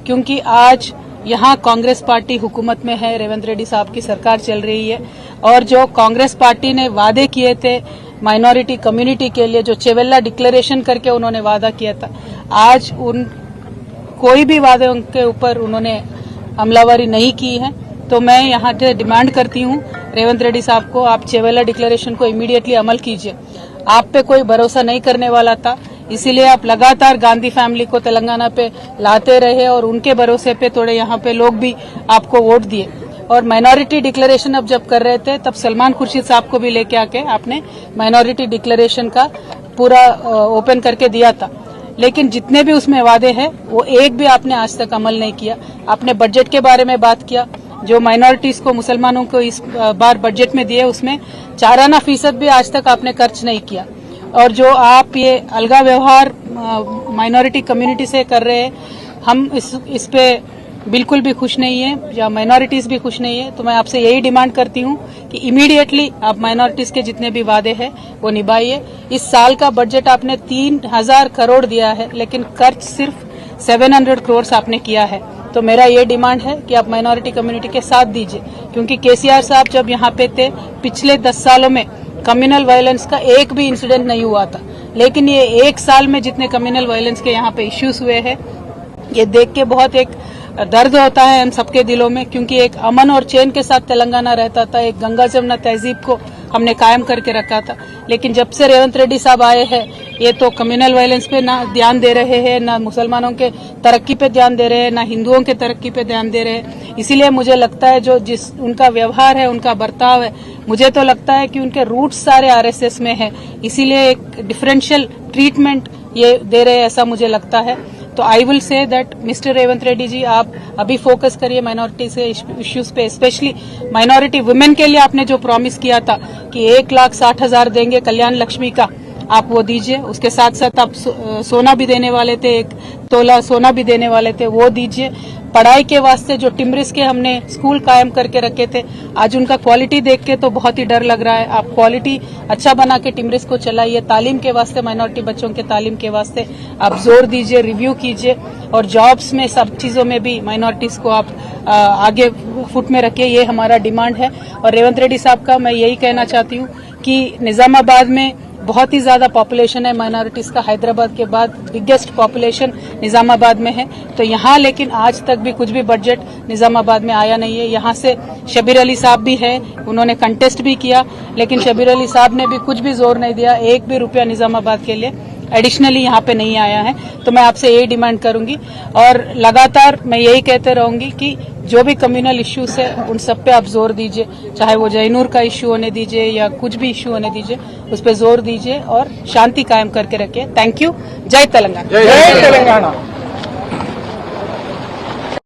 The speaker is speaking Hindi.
क्योंकि आज यहाँ कांग्रेस पार्टी हुकूमत में है, रेवंत रेड्डी साहब की सरकार चल रही है और जो कांग्रेस पार्टी ने वादे किए थे माइनॉरिटी कम्युनिटी के लिए, जो चेवेल्ला डिक्लेरेशन करके उन्होंने वादा किया था, आज उन कोई भी वादे उनके ऊपर उन्होंने अमलावरी नहीं की है। तो मैं यहाँ से डिमांड करती हूँ रेवंत रेड्डी साहब को, आप चेवेल्ला डिक्लेरेशन को इमीडिएटली अमल कीजिए। आप पे कोई भरोसा नहीं करने वाला था, इसीलिए आप लगातार गांधी फैमिली को तेलंगाना पे लाते रहे और उनके भरोसे पे थोड़े यहाँ पे लोग भी आपको वोट दिए। और माइनॉरिटी डिक्लेरेशन अब जब कर रहे थे तब सलमान खुर्शीद साहब को भी लेके आके आपने माइनॉरिटी डिक्लेरेशन का पूरा ओपन करके दिया था, लेकिन जितने भी उसमें वादे हैं वो एक भी आपने आज तक अमल नहीं किया। आपने बजट के बारे में बात किया, जो माइनॉरिटीज को, मुसलमानों को इस बार बजट में दिए उसमें 4% भी आज तक आपने खर्च नहीं किया। और जो आप ये अलगा व्यवहार माइनॉरिटी कम्युनिटी से कर रहे हैं, हम इस पे बिल्कुल भी खुश नहीं है, या माइनॉरिटीज भी खुश नहीं है। तो मैं आपसे यही डिमांड करती हूँ कि इमीडिएटली आप माइनॉरिटीज के जितने भी वादे हैं वो निभाइए। इस साल का बजट आपने 3000 करोड़ दिया है, लेकिन खर्च सिर्फ 700 करोड़ आपने किया है। तो मेरा ये डिमांड है कि आप माइनॉरिटी कम्युनिटी के साथ दीजिए, क्योंकि केसीआर साहब जब यहाँ पे थे पिछले 10 सालों में कम्युनल वायलेंस का एक भी इंसिडेंट नहीं हुआ था, लेकिन ये 1 साल में जितने कम्युनल वायलेंस के यहाँ पे इश्यूज हुए हैं, ये देख के बहुत एक दर्द होता है हम सबके दिलों में, क्योंकि एक अमन और चैन के साथ तेलंगाना रहता था, एक गंगा जमुना तहजीब को हमने कायम करके रखा था। लेकिन जब से रेवंत रेड्डी साहब आए हैं, ये तो कम्युनल वायलेंस पे ना ध्यान दे रहे हैं, ना मुसलमानों के तरक्की पे ध्यान दे रहे हैं, ना हिंदुओं के तरक्की पे ध्यान दे रहे हैं। इसीलिए मुझे लगता है जो जिस उनका व्यवहार है, उनका बर्ताव है, मुझे तो लगता है कि उनके रूट्स सारे आरएसएस में है, इसीलिए एक डिफरेंशियल ट्रीटमेंट ये दे रहे हैं, ऐसा मुझे लगता है। तो I will say that mister Revanth Reddy ji, आप अभी फोकस करिए माइनॉरिटी से इश्यूज पे, स्पेशली माइनॉरिटी वुमेन के लिए आपने जो प्रॉमिस किया था कि 1,60,000 देंगे कल्याण लक्ष्मी का, आप वो दीजिए। उसके साथ साथ आप सोना भी देने वाले थे, 1 तोला सोना भी देने वाले थे, वो दीजिए। पढ़ाई के वास्ते जो टिम्रिस के हमने स्कूल कायम करके रखे थे, आज उनका क्वालिटी देख के तो बहुत ही डर लग रहा है। आप क्वालिटी अच्छा बना के टिम्रिस को चलाइए। तालीम के वास्ते, माइनॉरिटी बच्चों के तालीम के वास्ते आप जोर दीजिए, रिव्यू कीजिए, और जॉब्स में सब चीजों में भी माइनॉरिटीज को आप आगे फुट में रखिए। ये हमारा डिमांड है। और रेवंत रेड्डी साहब का मैं यही कहना चाहती हूँ कि निजामाबाद में बहुत ही ज्यादा पॉपुलेशन है माइनॉरिटीज का, हैदराबाद के बाद बिगेस्ट पॉपुलेशन निजामाबाद में है। तो यहाँ लेकिन आज तक भी कुछ भी बजट निजामाबाद में आया नहीं है। यहाँ से शबीर अली साहब भी है, उन्होंने कंटेस्ट भी किया, लेकिन शबीर अली साहब ने भी कुछ भी जोर नहीं दिया, 1 भी रुपया निजामाबाद के लिए एडिशनली यहाँ पे नहीं आया है। तो मैं आपसे यही डिमांड करूंगी और लगातार मैं यही कहते रहूंगी कि जो भी कम्युनल इश्यूज है उन सब पे आप जोर दीजिए, चाहे वो जयनूर का इश्यू होने दीजिए या कुछ भी इश्यू होने दीजिए, उस पर जोर दीजिए और शांति कायम करके रखिए। Thank you. जय तेलंगाना। जय तेलंगाना।